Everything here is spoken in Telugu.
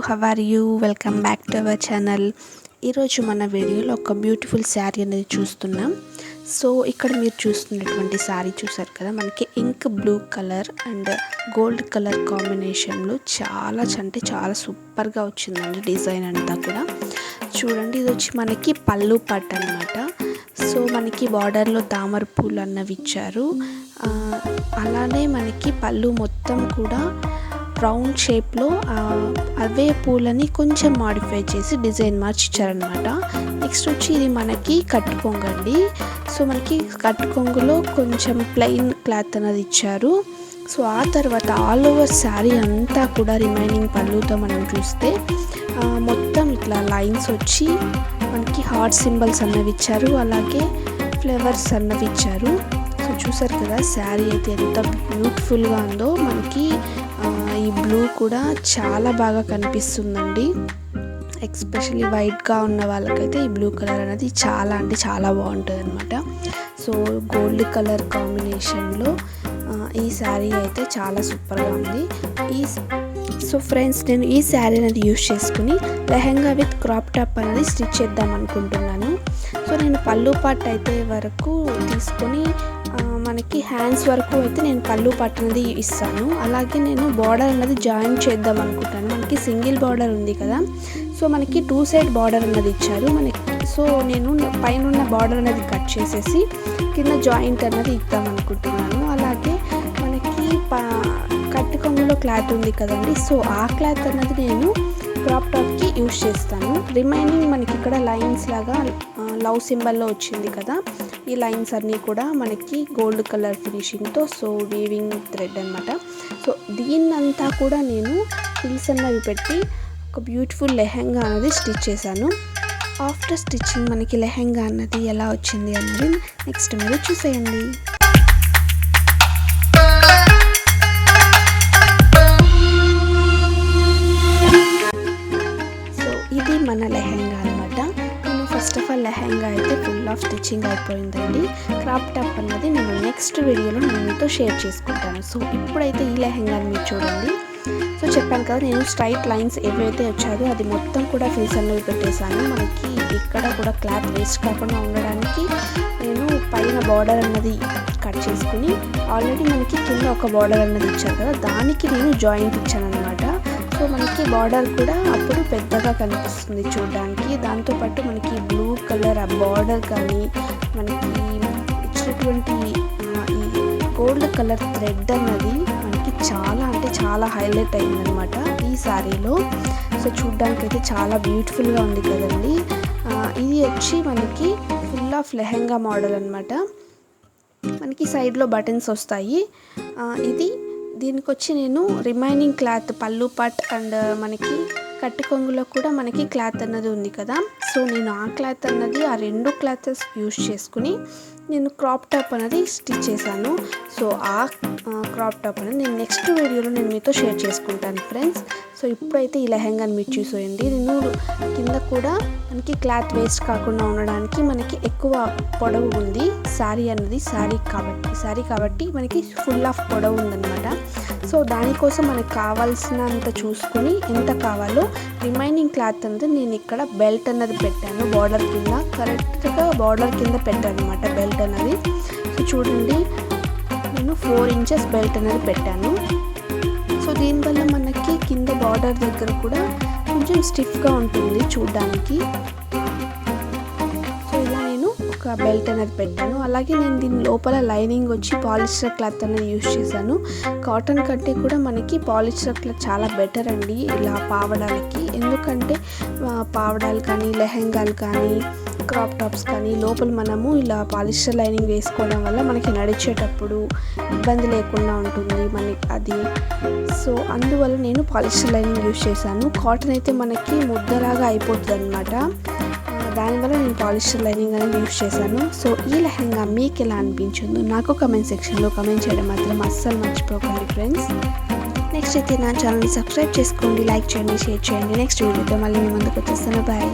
How are you? Welcome back to our channel. ఈరోజు మన వీడియోలో ఒక బ్యూటిఫుల్ శారీ అనేది చూస్తున్నాం. సో ఇక్కడ మీరు చూస్తున్నటువంటి శారీ చూసారు కదా, మనకి ink blue colour and gold colour కాంబినేషన్లో చాలా అంటే చాలా సూపర్గా వచ్చిందండి. డిజైన్ అంతా కూడా చూడండి. ఇది వచ్చి మనకి పళ్ళు పట్టు అనమాట. సో మనకి బార్డర్లో తామర పూలు అన్నవి ఇచ్చారు. అలానే మనకి పళ్ళు మొత్తం కూడా రౌండ్ షేప్లో అవే పూలని కొంచెం మాడిఫై చేసి డిజైన్ మార్చి ఇచ్చారనమాట. నెక్స్ట్ వచ్చి ఇది మనకి కట్టుకొంగండి. సో మనకి కట్టుకొంగులో కొంచెం ప్లెయిన్ క్లాత్ అనేది ఇచ్చారు. సో ఆ తర్వాత ఆల్ ఓవర్ శారీ అంతా కూడా రిమైనింగ్ పళ్ళుతో మనం చూస్తే మొత్తం ఇట్లా లైన్స్ వచ్చి మనకి హార్ట్ సింబల్స్ అన్నవి ఇచ్చారు, అలాగే ఫ్లవర్స్ అన్నవి ఇచ్చారు. సో చూసారు కదా శారీ అయితే ఎంత బ్యూటిఫుల్గా ఉందో. మనకి ఈ బ్లూ కూడా చాలా బాగా కనిపిస్తుందండి. ఎస్పెషల్లీ వైట్గా ఉన్న వాళ్ళకైతే ఈ బ్లూ కలర్ అనేది చాలా అంటే చాలా బాగుంటుంది అనమాట. సో గోల్డ్ కలర్ కాంబినేషన్లో ఈ శారీ అయితే చాలా సూపర్గా ఉంది. సో ఫ్రెండ్స్, నేను ఈ శారీ అనేది యూజ్ చేసుకుని లెహంగా విత్ క్రాప్ టాప్ అనేది స్టిచ్ చేద్దాం అనుకుంటున్నాను. సో నేను పళ్ళు పార్ట్ అయితే వరకు తీసుకొని మనకి హ్యాండ్స్ వరకు అయితే నేను పళ్ళు పార్ట్ అనేది ఇస్తాను. అలాగే నేను బార్డర్ అనేది జాయిన్ చేద్దాం అనుకుంటాను. మనకి సింగిల్ బార్డర్ ఉంది కదా, సో మనకి 2 సైడ్ బార్డర్ అన్నది ఇచ్చారు మనకి. సో నేను పైన ఉన్న బార్డర్ అనేది కట్ చేసేసి కింద జాయింట్ అన్నది ఇద్దాం అనుకుంటున్నాను. అలాగే మనకి కట్టుకొంగులో క్లాత్ ఉంది కదండి, సో ఆ క్లాత్ అన్నది నేను క్రాప్ టాప్కి యూజ్ చేస్తాను. రిమైనింగ్ మనకి ఇక్కడ లైన్స్ లాగా లవ్ సింబల్లో వచ్చింది కదా, ఈ లైన్స్ అన్నీ కూడా మనకి గోల్డ్ కలర్ ఫినిషింగ్తో సో వీవింగ్ థ్రెడ్ అనమాట. సో దీన్నంతా కూడా నేను ఫిల్స్ అన్నవి పెట్టి ఒక బ్యూటిఫుల్ లెహంగా అనేది స్టిచ్ చేశాను. ఆఫ్టర్ స్టిచ్చింగ్ మనకి లెహంగా అన్నది ఎలా వచ్చింది అన్నది నెక్స్ట్ మీరు చూసేయండి. సో ఇది మన లెహంగా అనమాట. నేను ఫస్ట్ ఆఫ్ ఆల్ లెహంగా అయితే ఫుల్ ఆఫ్ స్టిచ్చింగ్ అయిపోయిందండి. క్రాప్ టాప్ అన్నది నేను నెక్స్ట్ వీడియోలో నేను మీతో షేర్ చేసుకుంటాను. సో ఇప్పుడైతే ఈ లెహంగాని మీరు చూడండి. సో చెప్పాను కదా, నేను స్ట్రైట్ లైన్స్ ఏవైతే వచ్చాయో అది మొత్తం కూడా ఫిల్స్ అన్నవి పెట్టేశాను. మనకి ఇక్కడ కూడా క్లాత్ వేస్ట్ కాకుండా ఉండడానికి నేను పైన బార్డర్ అన్నది కట్ చేసుకుని ఆల్రెడీ మనకి కింద ఒక బార్డర్ అన్నది ఇచ్చారు కదా, దానికి నేను జాయింట్ ఇచ్చాను అనమాట. సో మనకి బార్డర్ కూడా అప్పుడు పెద్దగా కనిపిస్తుంది చూడడానికి. దాంతోపాటు మనకి బ్లూ కలర్ ఆ బార్డర్ కానీ మనకి ఇచ్చినటువంటి ఈ గోల్డ్ కలర్ థ్రెడ్ అన్నది మనకి చాలా అంటే చాలా హైలైట్ అయిందనమాట ఈ శారీలో. సో చూడ్డానికి అయితే చాలా బ్యూటిఫుల్గా ఉంది కదండి. ఇది వచ్చి మనకి ఫుల్ ఆఫ్ లెహంగా మోడల్ అనమాట. మనకి సైడ్లో బటన్స్ వస్తాయి. దీనికి వచ్చి నేను రిమైనింగ్ క్లాత్ పళ్ళు పార్ట్ అండ్ మనకి కట్టుకొంగులో కూడా మనకి క్లాత్ అన్నది ఉంది కదా, సో నేను ఆ క్లాత్ అన్నది ఆ 2 క్లాత్స్ యూజ్ చేసుకుని నేను క్రాప్ టాప్ అనేది స్టిచ్ చేశాను. సో ఆ క్రాప్ టాప్ అనేది నేను నెక్స్ట్ వీడియోలో నేను మీతో షేర్ చేసుకుంటాను ఫ్రెండ్స్. సో ఇప్పుడైతే ఈ లెహంగాని మీరు చూసేయండి. నేను కింద కూడా మనకి క్లాత్ వేస్ట్ కాకుండా ఉండడానికి మనకి ఎక్కువ పొడవు ఉంది శారీ అన్నది. శారీ కాబట్టి మనకి ఫుల్ ఆఫ్ పొడవు ఉందన్నమాట. సో దానికోసం మనకు కావాల్సినంత చూసుకొని ఎంత కావాలో రిమైనింగ్ క్లాత్ అనేది నేను ఇక్కడ బెల్ట్ అన్నది పెట్టాను. బార్డర్ కింద కరెక్ట్గా బార్డర్ కింద పెట్టాను అనమాట బెల్ట్ అన్నది. సో చూడండి, నేను 4 ఇంచెస్ బెల్ట్ అనేది పెట్టాను. సో దీనివల్ల మనకి కింద బార్డర్ దగ్గర కూడా కొంచెం స్టిఫ్గా ఉంటుంది చూడడానికి. సో ఇలా నేను ఒక బెల్ట్ అనేది పెట్టాను. అలాగే నేను దీని లోపల లైనింగ్ వచ్చి పాలిస్టర్ క్లాత్ అనేది యూజ్ చేశాను. కాటన్ కంటే కూడా మనకి పాలిస్టర్ క్లాత్ చాలా బెటర్ అండి ఇలా పావడాలకి. ఎందుకంటే పావడాలు కానీ లెహంగాలు కానీ క్రాప్ టాప్స్ కానీ లోపల మనము ఇలా పాలిస్టర్ లైనింగ్ వేసుకోవడం వల్ల మనకి నడిచేటప్పుడు ఇబ్బంది లేకుండా ఉంటుంది మనకి అది. సో అందువల్ల నేను పాలిస్టర్ లైనింగ్ యూజ్ చేశాను. కాటన్ అయితే మనకి ముద్దలాగా అయిపోతుంది అనమాట. దానివల్ల నేను పాలిస్టర్ లైనింగ్ అనేది యూజ్ చేశాను. సో ఈ లెహంగా మీకు ఎలా అనిపించిందో నాకు కమెంట్ సెక్షన్లో కమెంట్ చేయడం మాత్రం అస్సలు మర్చిపోకండి ఫ్రెండ్స్. నెక్స్ట్ అయితే నా ఛానల్ని సబ్స్క్రైబ్ చేసుకోండి, లైక్ చేయండి, షేర్ చేయండి. నెక్స్ట్ వీడియోతో మళ్ళీ మీ ముందుకు వచ్చేస్తాను. బాయ్.